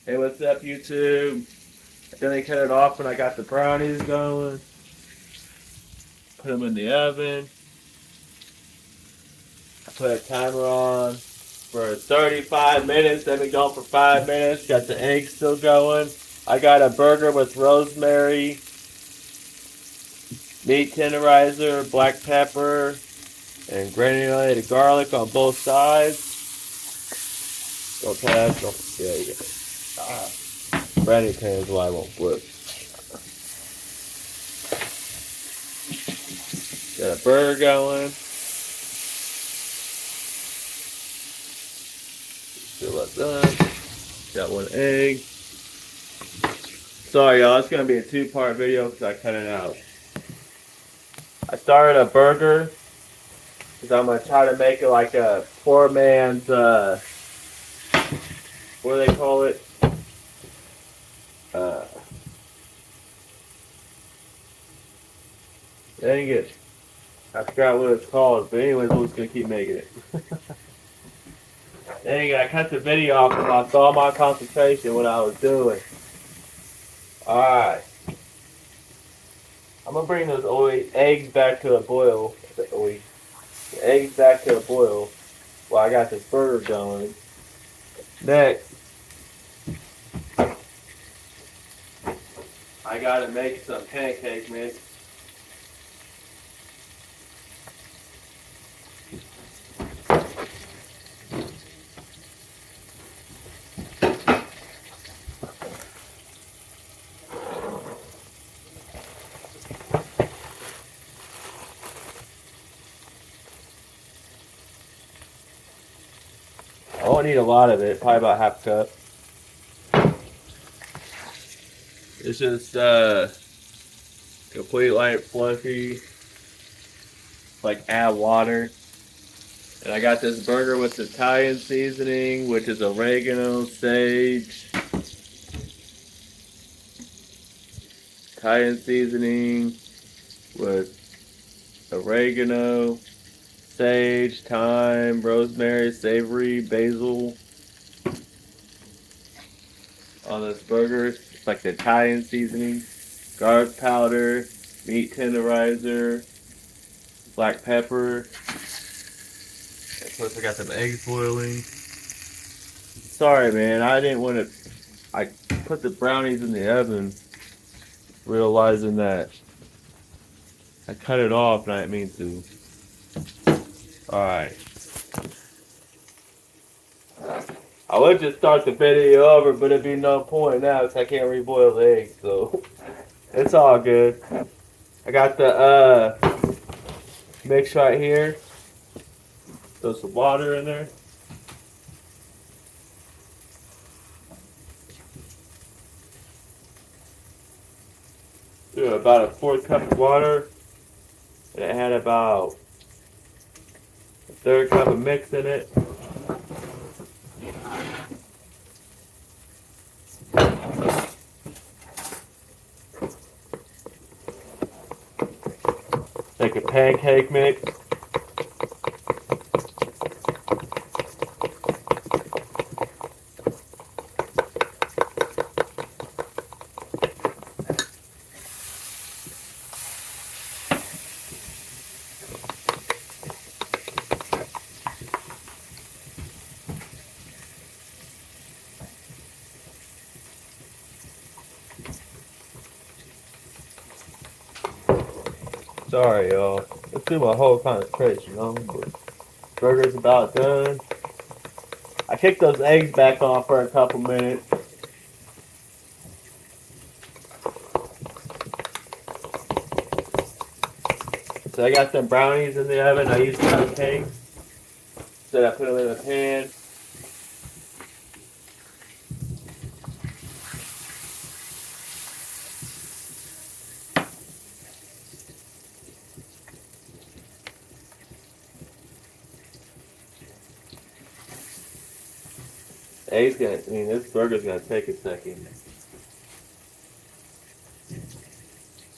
Hey, what's up, YouTube? Then I cut it off when I got the brownies going. Put them in the oven. I put a timer on for 35 minutes. Then we go for 5 minutes. Got the eggs still going. I got a burger with rosemary, meat tenderizer, black pepper, and granulated garlic on both sides. Okay, yeah, yeah. Brownie pan is why I won't flip. Got a burger going. Still up done. Got one egg. Sorry, y'all. It's gonna be a two-part video because I cut it out. I started a burger because I'm gonna try to make it like a poor man's. What do they call it? Uh, Dang it! I forgot what it's called. But anyways, we're just gonna keep making it. Dang it! I cut the video off because I lost all my concentration when I was doing. All right. I'm gonna bring those eggs back to a boil. The eggs back to a boil while I got this burger going. Next, I gotta make some pancake mix. I won't need a lot of it, probably about half a cup. It's just complete light fluffy, like add water. And I got this burger with Italian seasoning, which is oregano, sage, Italian seasoning with oregano, sage, thyme, rosemary, savory, basil on this burger. It's like the Italian seasoning, garlic powder, meat tenderizer, black pepper. Of course, I got some eggs boiling. Sorry, man, I didn't want to. I put the brownies in the oven, realizing that I cut it off and I didn't mean to. Alright. I would just start the video over, but it'd be no point now because I can't reboil the eggs, so it's all good. I got the mix right here. Throw some water in there. Do about a 4th cup of water. And it had about a 1/3 cup of mix in it. Take a pancake mix. Sorry, y'all. Let's do my whole concentration on the burger's about done. I kicked those eggs back on for a couple minutes. So I got some brownies in the oven. I used cupcakes. So I put them in a pan. This burger's gonna take a second.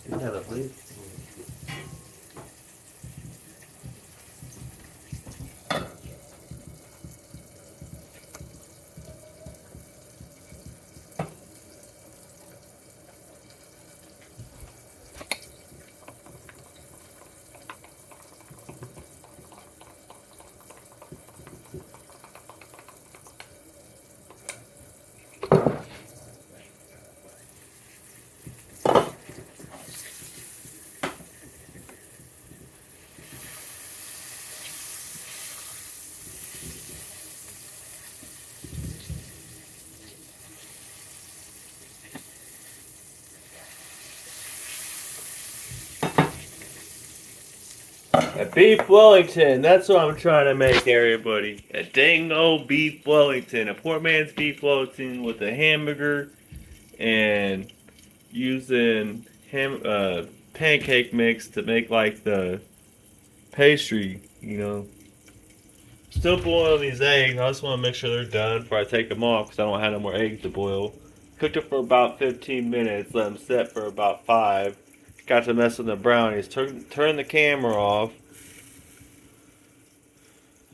You have a plate? A beef Wellington. That's what I'm trying to make, everybody. A dang old beef Wellington. A poor man's beef Wellington with a hamburger and using pancake mix to make like the pastry, you know. Still boiling these eggs. I just want to make sure they're done before I take them off because I don't have no more eggs to boil. Cooked it for about 15 minutes. Let them set for about 5. Got to mess with the brownies. Turn the camera off.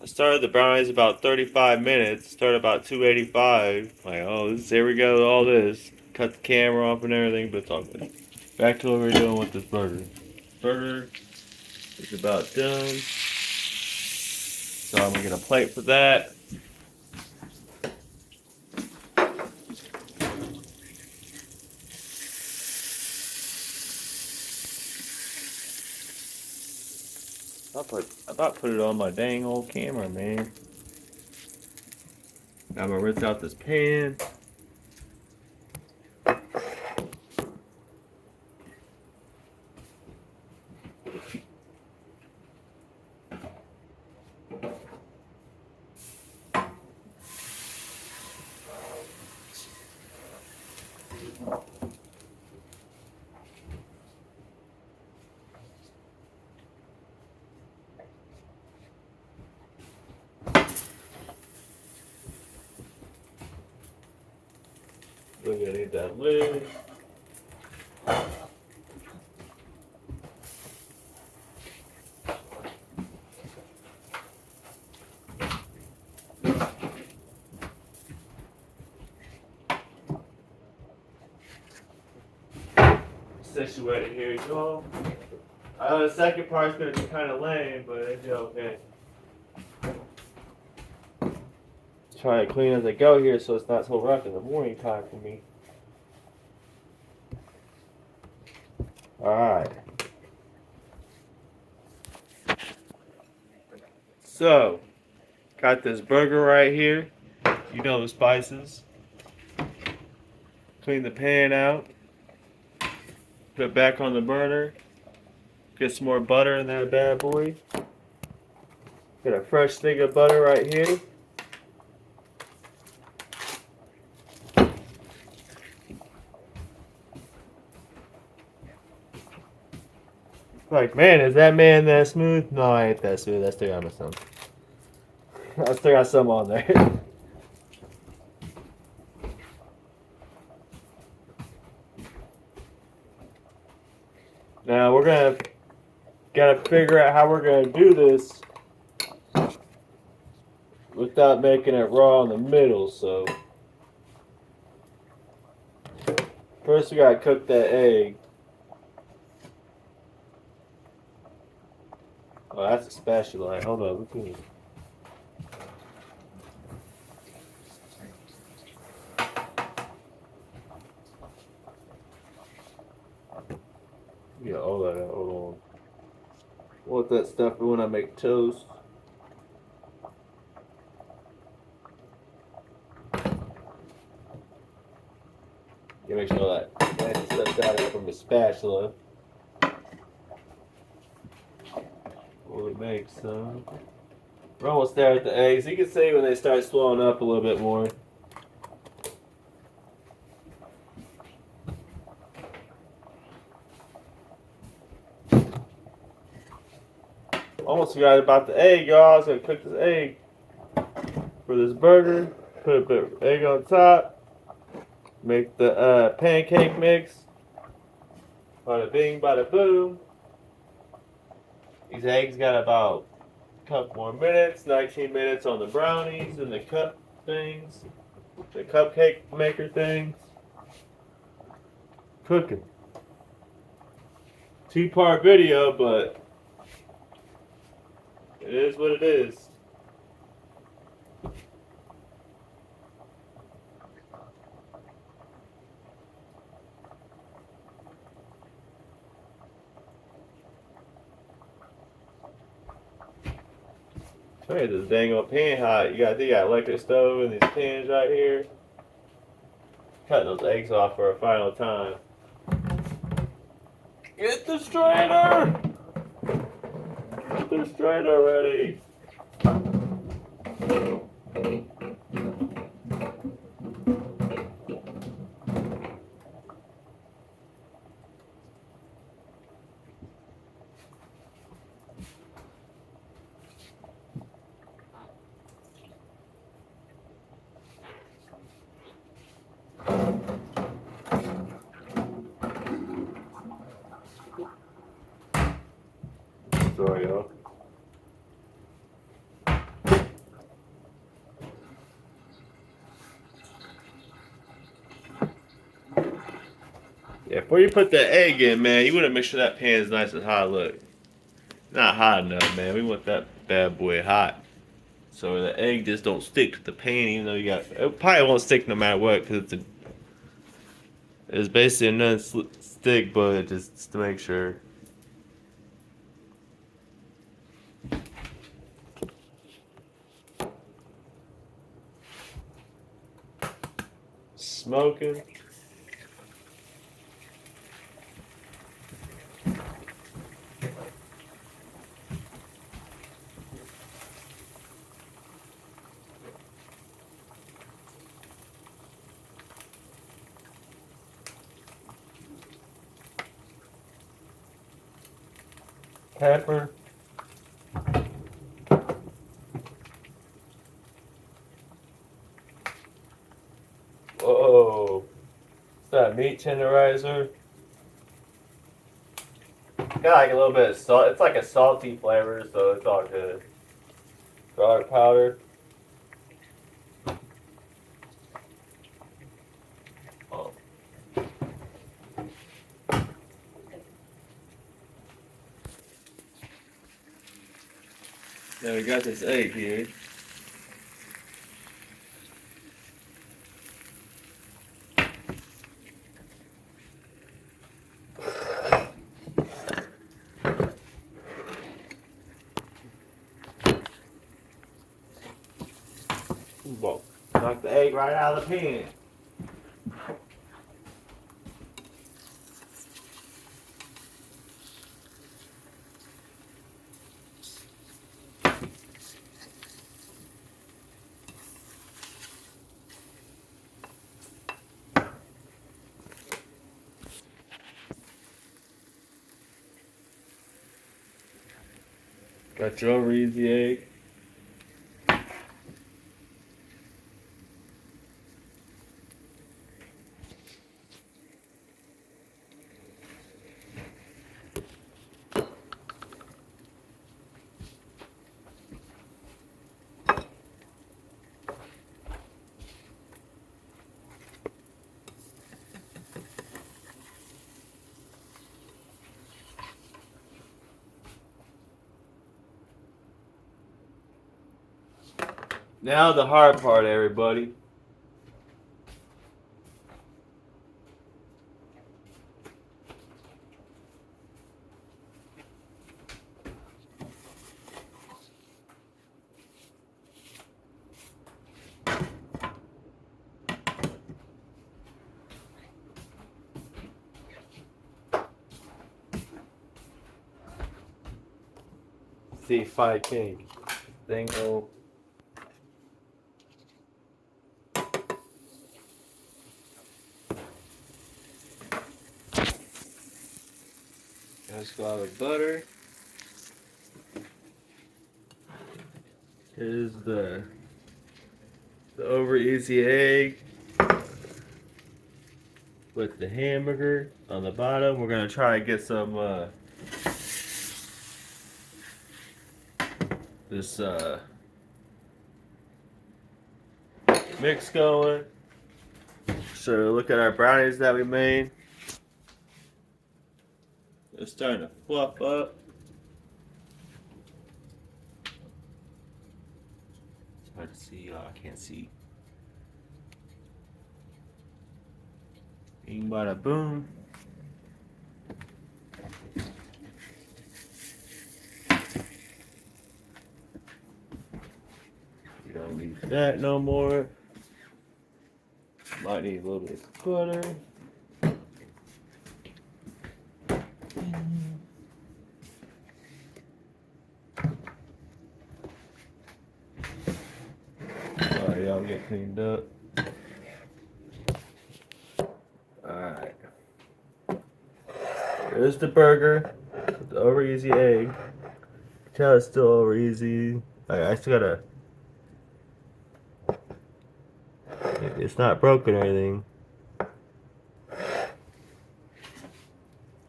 I started the brownies about 35 minutes. Started about 285. Like, oh, there we go. All this. Cut the camera off and everything, but it's all good. Back to what we're doing with this burger. Burger is about done. So I'm gonna get a plate for that. I about put it on my dang old camera, man. Now I'm gonna rinse out this pan. We're gonna need that lid. Situate it here, y'all. I know the second part's gonna be kind of lame, but it'll be okay. Try to clean as I go here so it's not so rough in the morning time for me. Alright. So, got this burger right here. You know the spices. Clean the pan out. Put it back on the burner. Get some more butter in that bad boy. Got a fresh stick of butter right here. Like, man, is that man that smooth? No, I ain't that smooth. I still got some. I still got some on there. Now we're gotta figure out how we're gonna do this without making it raw in the middle. So first we gotta cook that egg. Oh, that's a spatula. Hold on, look at me. Yeah, all that. Hold on. Want that stuff for when I make toast. You make sure that nasty stuff's out of it from the spatula. Will it make some? We're almost there with the eggs. You can see when they start swelling up a little bit more. Almost forgot about the egg, y'all. I was gonna cook this egg for this burger. Put a bit of egg on top. Make the pancake mix. Bada bing, bada boom. These eggs got about a couple more minutes. 19 minutes on the brownies and the cup things. The cupcake maker things. Cooking. 2-part video, but it is what it is. Hey, this dang old pan hot. They got electric stove and these pans right here. Cutting those eggs off for a final time. Get the strainer! they're straight already. Sorry, y'all. Yeah, before you put the egg in, man, you want to make sure that pan is nice and hot. Look, not hot enough, man. We want that bad boy hot, so the egg just don't stick to the pan. Even though you got, it probably won't stick no matter what, because it's basically a non-stick, but just to make sure. Smoking. Pepper. Whoa. It's that meat tenderizer. Got like a little bit of salt. It's like a salty flavor, so it's all good. Garlic powder. Oh. Now we got this egg here. Whoa. Knock the egg right out of the pan. Got your over easy egg. Now the hard part, everybody. See if I can. Thing go. Let's go out with butter. Here's the over easy egg with the hamburger on the bottom. We're gonna try and get some this mix going. So look at our brownies that we made. They're starting to fluff up. It's hard to see. I can't see. Bing bada boom. You don't need that no more. Might need a little bit of butter. cleaned up. Alright. There's the burger with the over easy egg. Tell it's still over easy. I still gotta. It's not broken or anything.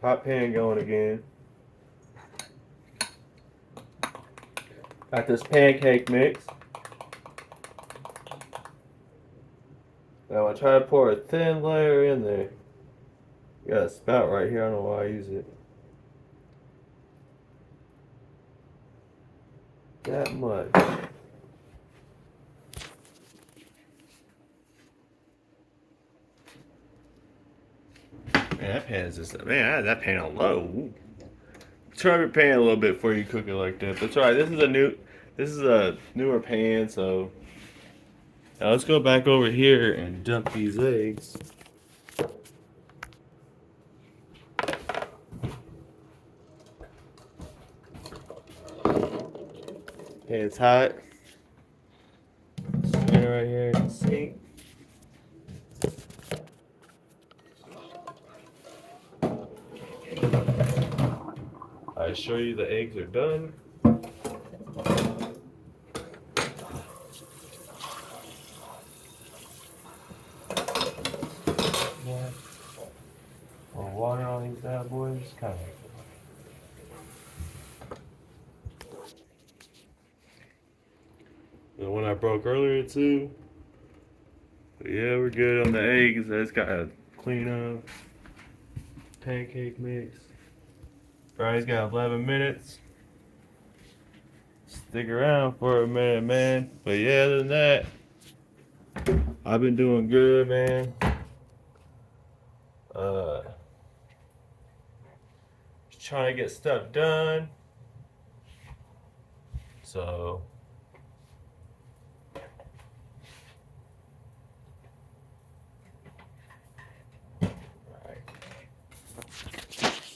Hot pan going again. Got this pancake mix. Now I try to pour a thin layer in there. Got a spout right here. I don't know why I use it. That much. Man, that pan is just, man, I had that pan on low. Ooh. Turn your pan a little bit before you cook it like that. That's alright. This is a newer pan, so now let's go back over here and dump these eggs. Pan's hot. Stand it right here in the sink. I assure you the eggs are done. Yeah. More water on these bad boys. Kind of. The one I broke earlier too. But yeah, we're good on the eggs. I just gotta clean up. Pancake mix. Fry's got 11 minutes. Stick around for a minute, man. But yeah, other than that, I've been doing good, man. Just trying to get stuff done. So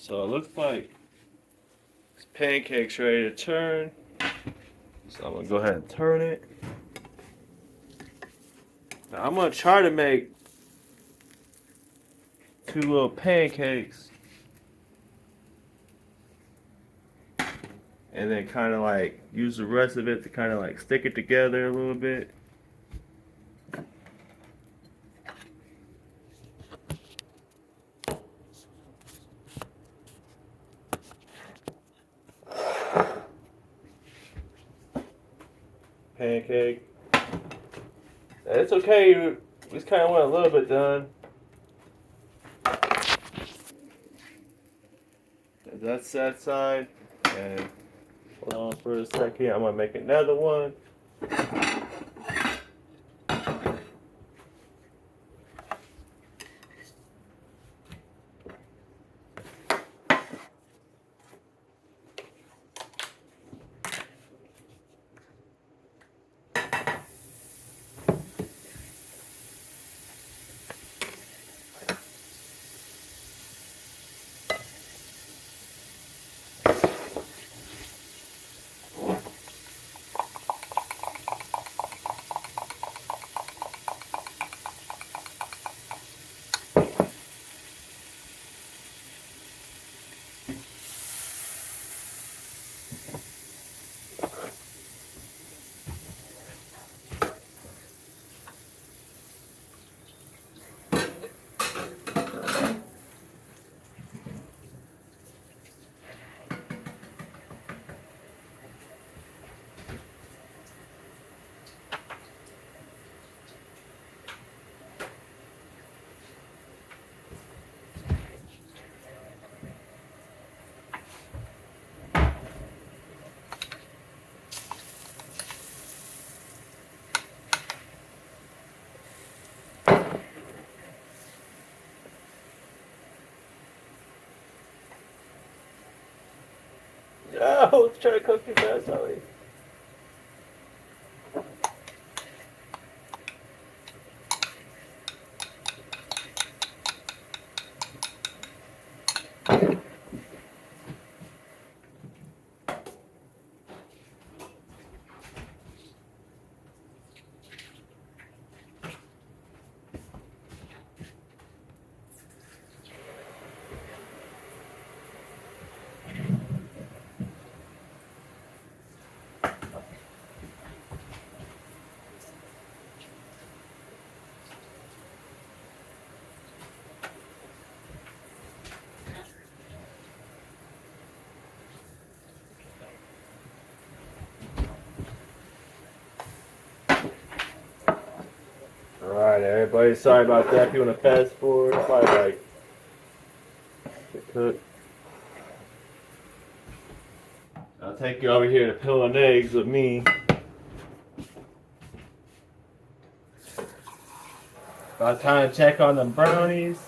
So it looks like this pancake's ready to turn. So I'm gonna go ahead and turn it. Now I'm gonna try to make 2 little pancakes. And then kind of like use the rest of it to kind of like stick it together a little bit. Pancake. It's okay. We just kind of want a little bit done. That's that side. And hold on for a second. I'm gonna make another one. Oh, let's try to cook too fast, sorry. Alright, everybody. Sorry about that. If you want to fast forward, probably like the cook. I'll take you over here to peeling eggs with me. About time to check on them brownies.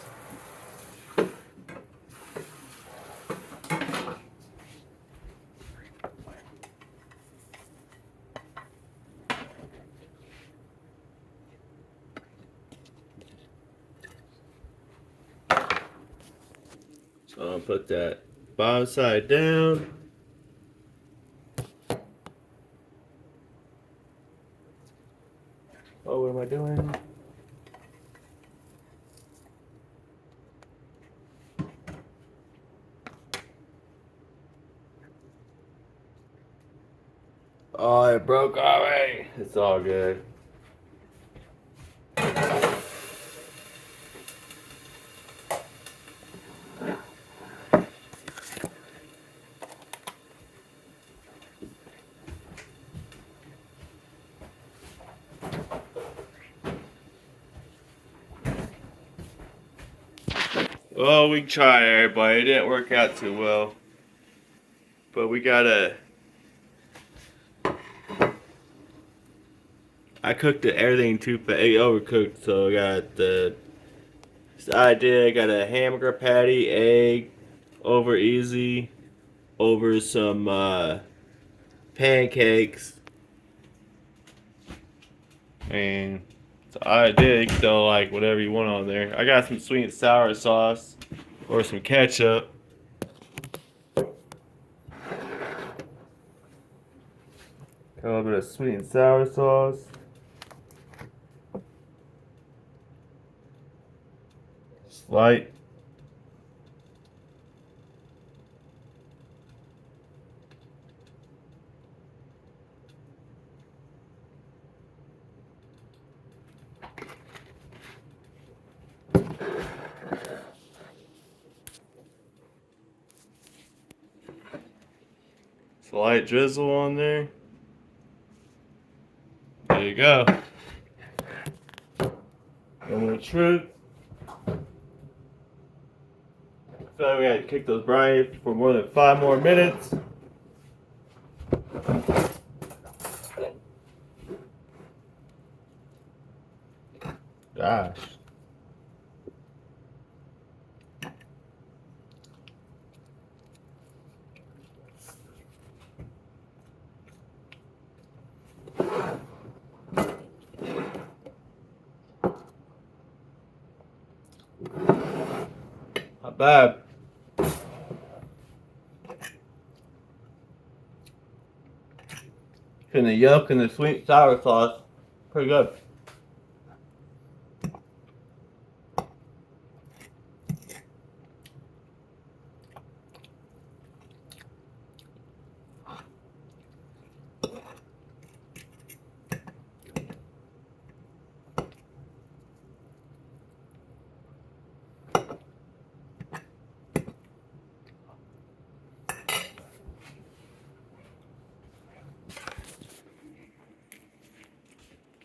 So I'm gonna put that bottom side down. Oh, what am I doing? Oh, it broke already. It's all good. Well, we tried, everybody. It didn't work out too well. But we gotta. I cooked everything too fast. It overcooked, so I got the. I got a hamburger patty, egg, over easy, over some pancakes. And so I did throw like whatever you want on there. I got some sweet and sour sauce or some ketchup. Got a little bit of sweet and sour sauce. Light. Slight drizzle on there. There you go. Moment of truth. I feel like we had to kick those brownies for more than 5 more minutes. Gosh. Not bad. And the yolk and the sweet sour sauce, pretty good.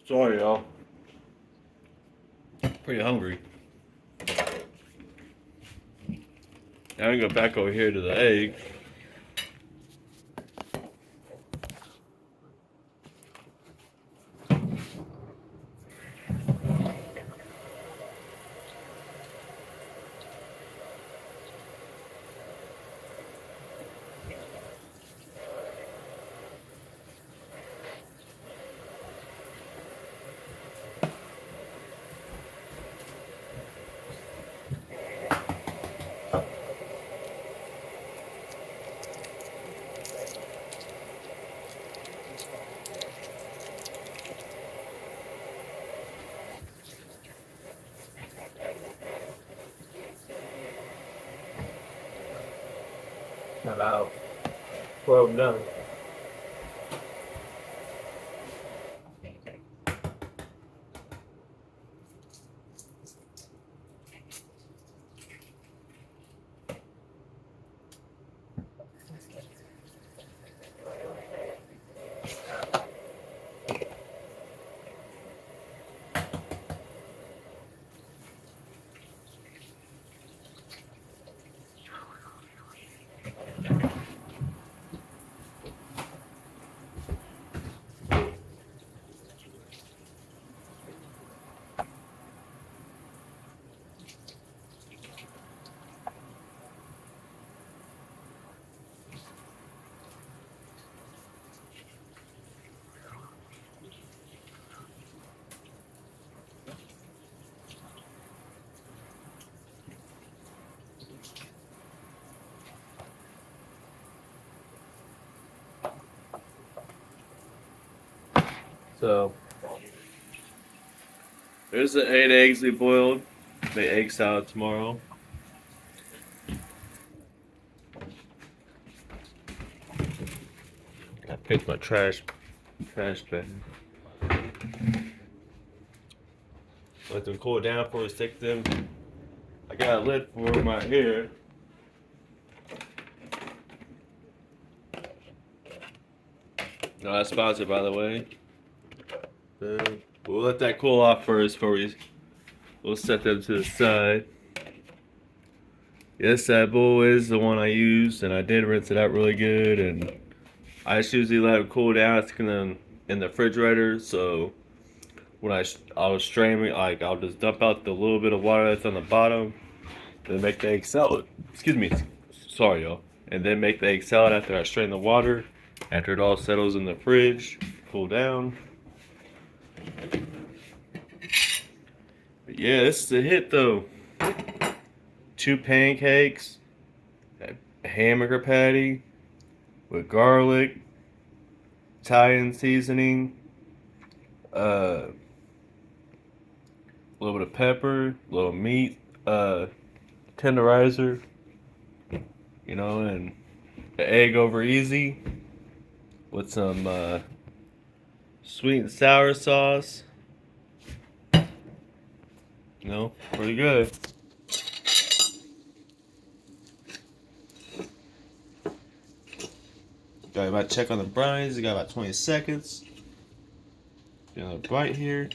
Sorry, y'all. Pretty hungry. Now we go back over here to the egg. About 12 done. So there's the 8 eggs we boiled. Make egg salad tomorrow. I picked my trash bin. Let them cool down before we stick them. I got a lid for them right here. No, that's sponsored, by the way. We'll let that cool off first before we'll set them to the side. Yes, that bowl is the one I used, and I did rinse it out really good. And I just usually let it cool down. It's gonna in the refrigerator, so when I'll strain it, like I'll just dump out the little bit of water that's on the bottom, then make the egg salad. Excuse me, sorry y'all. And then make the egg salad after I strain the water. After it all settles in the fridge, cool down. But yeah, this is a hit though. 2 pancakes, a hamburger patty with garlic, Italian seasoning, a little bit of pepper, a little meat, tenderizer, you know, and the egg over easy with some sweet and sour sauce. You know, pretty good. Got about to check on the brownies. We got about 20 seconds. Get another bite here.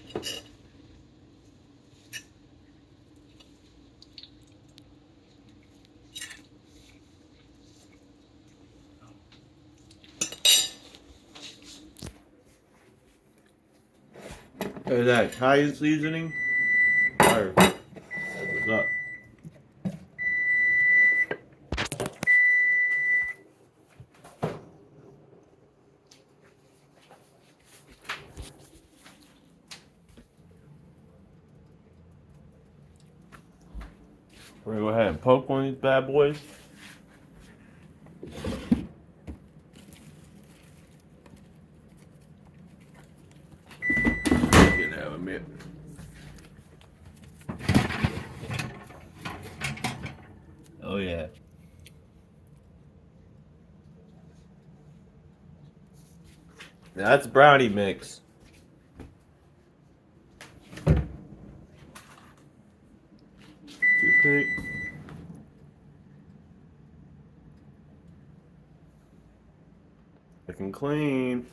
There's that Italian seasoning. Fire. What's up? We're gonna go ahead and poke one of these bad boys. Can have a minute. Oh yeah. Now that's brownie mix. Toothpick. Looking clean.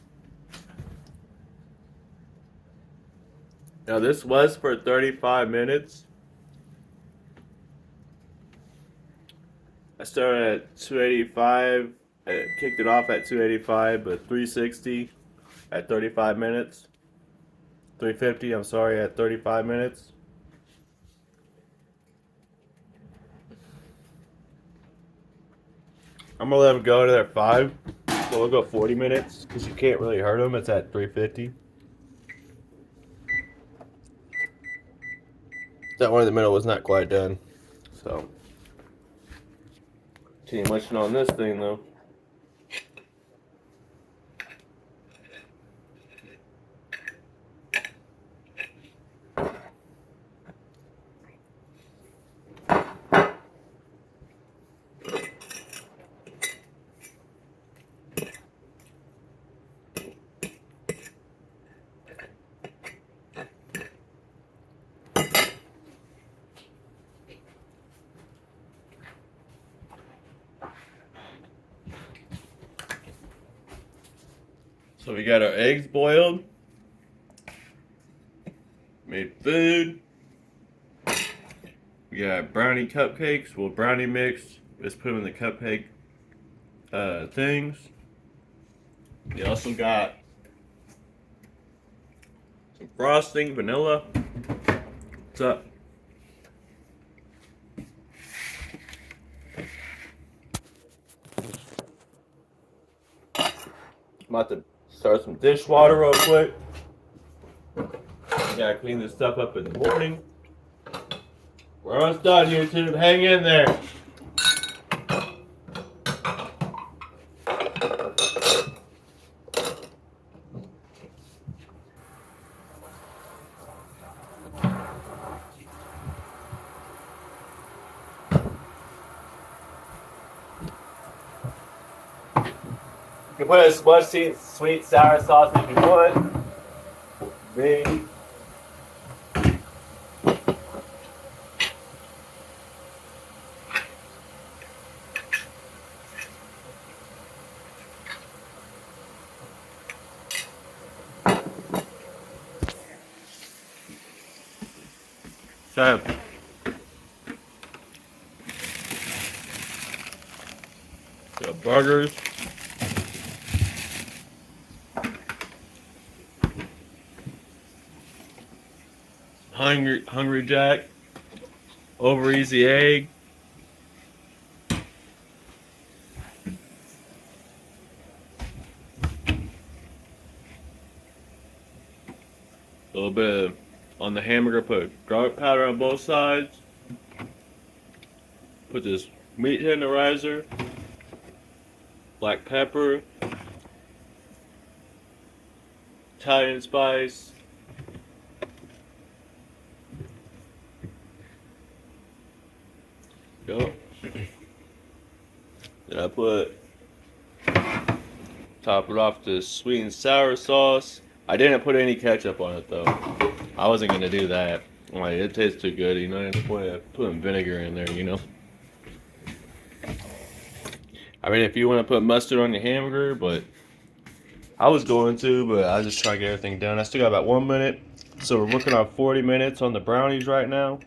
Now this was for 35 minutes. I started at 285. I kicked it off at 285, but 360 at 35 minutes. 350, I'm sorry, at 35 minutes. I'm gonna let them go to their 5. So we'll go 40 minutes because you can't really hurt them. It's at 350. That one in the middle was not quite done. So, too much on this thing though. So we got our eggs boiled, made food, we got brownie cupcakes, well brownie mix, just put them in the cupcake things. We also got some frosting, vanilla. What's up? I'm about to start some dishwater real quick. Gotta clean this stuff up in the morning. We're almost done, YouTube. Hang in there. You can put as much sweet sour sauce as you want. Me. So, the burgers. Hungry Jack. Over easy egg. A little bit of, on the hamburger, put garlic powder on both sides. Put this meat tenderizer, black pepper, Italian spice. Go. Then I top it off with sweet and sour sauce. I didn't put any ketchup on it though. I wasn't gonna do that. Like, it tastes too good, you know. Putting vinegar in there, you know. I mean, if you want to put mustard on your hamburger, but I was going to, but I just try to get everything done. I still got about 1 minute, so we're working on 40 minutes on the brownies right now.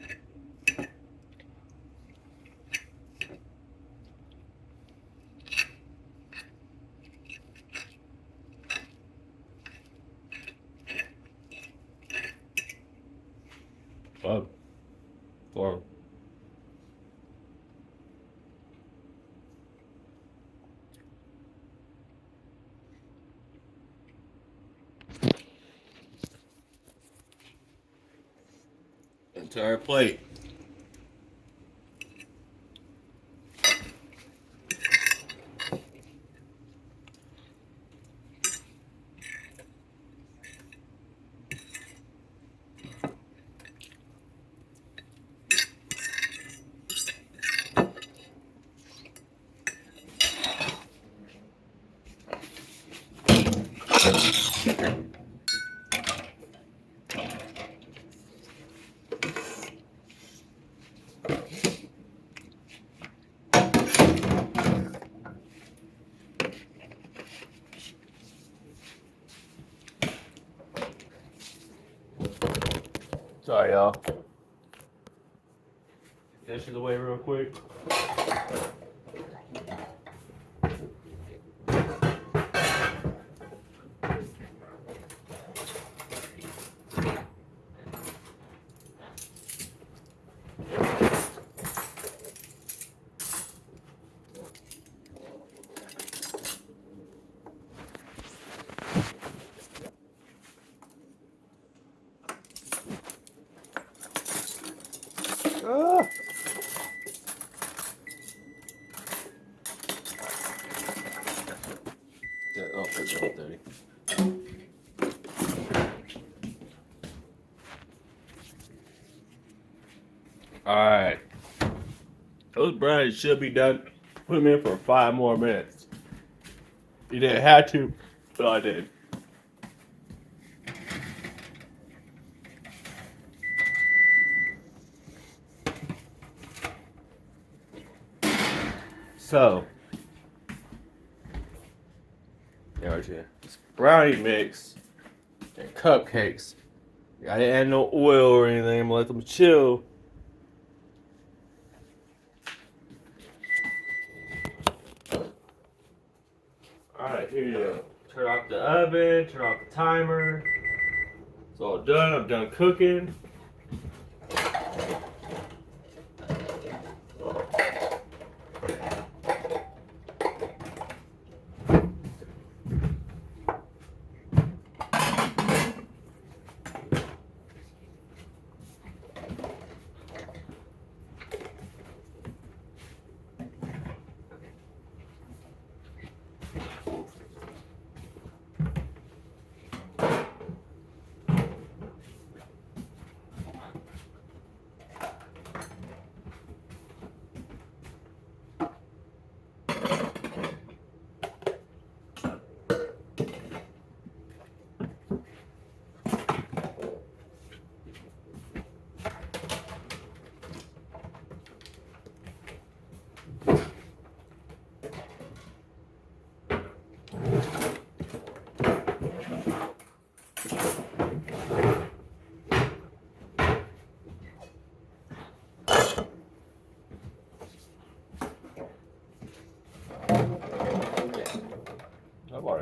Four. Entire plate. Sorry, y'all. Dishes away real quick. Ah. Oh, that's all dirty. Alright. Those brownies should be done. Put them in for 5 more minutes. You didn't have to, but I did. So, it's brownie mix and cupcakes. I didn't add no oil or anything. I'm gonna let them chill. Alright, here you go. Turn off the oven, turn off the timer. It's all done. I'm done cooking.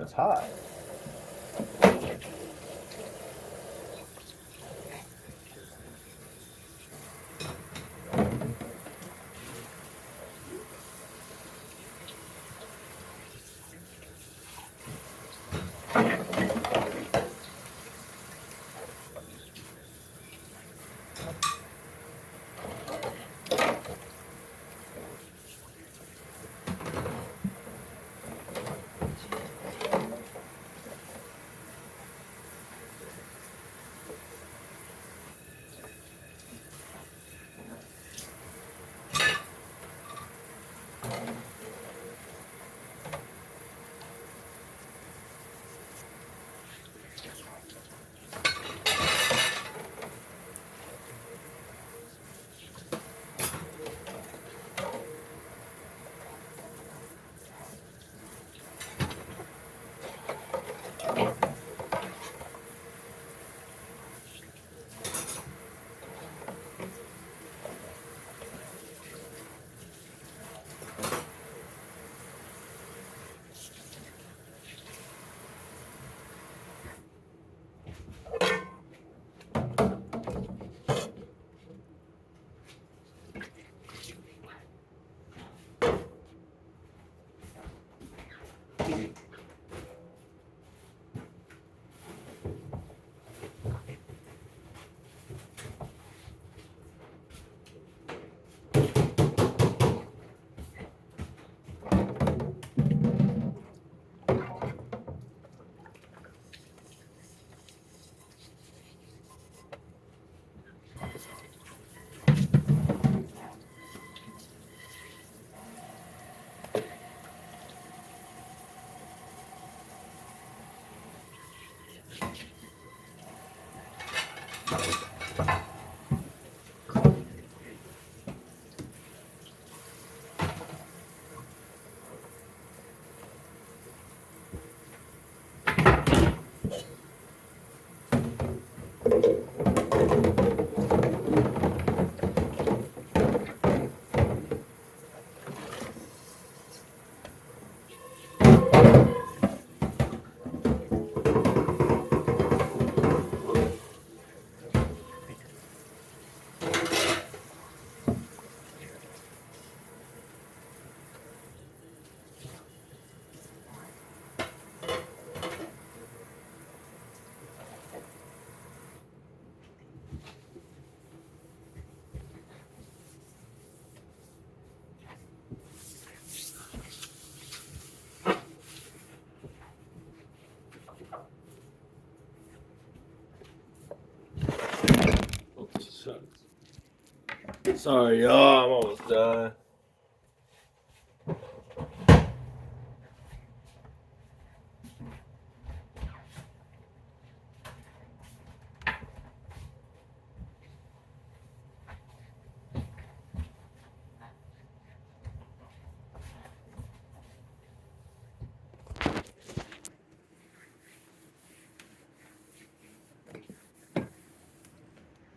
it's hot. Sorry, y'all. I'm almost done.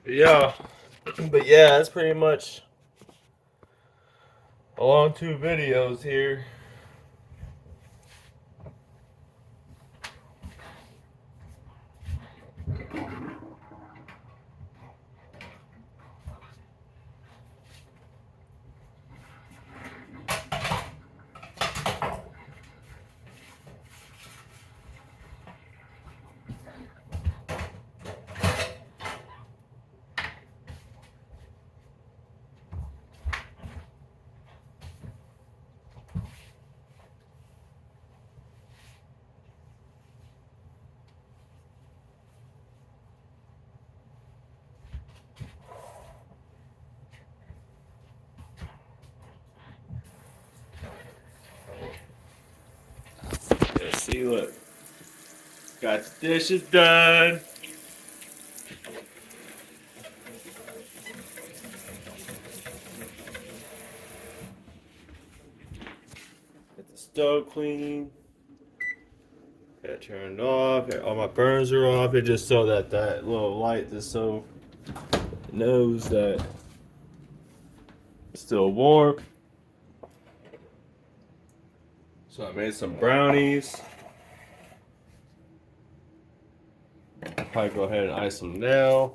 Yeah, but yeah, that's pretty much along 2 videos here. Yeah, see, look, got the dishes done. Got the stove clean. Got it turned off. All my burners are off. It just so that that little light just so it knows that it's still warm. So I made some brownies. probably go ahead and ice them now.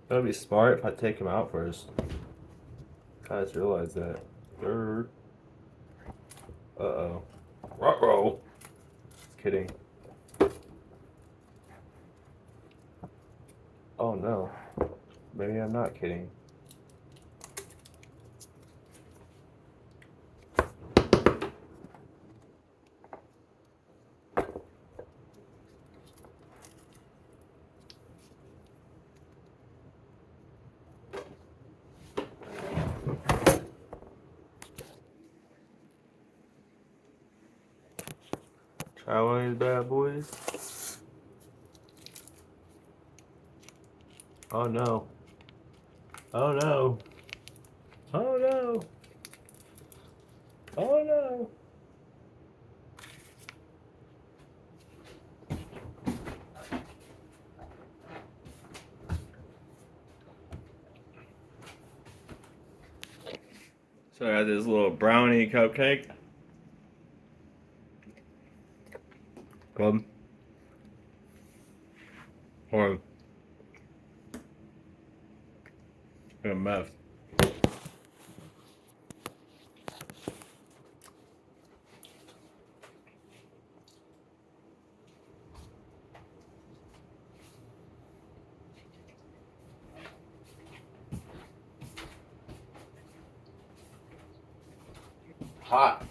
That'd be smart if I take him out first. I just realized that. Uh-oh. Uh-oh. Just kidding. Oh no. Maybe I'm not kidding. Try one of these bad boys. Oh no. Oh no. Oh no. Oh no. So I got this little brownie cupcake. Come. Or a mess. Hot.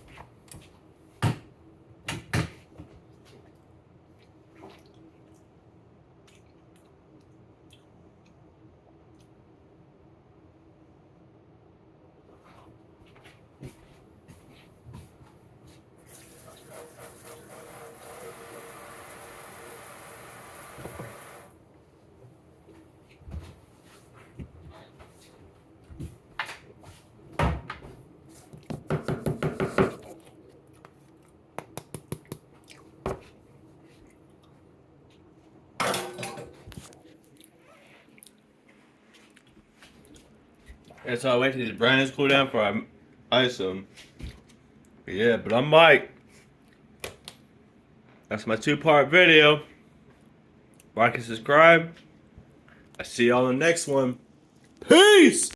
And so I wait till these brownies cool down before I ice them. Yeah, but I'm Mike. That's my 2-part video. Like and subscribe. I see y'all in the next one. Peace!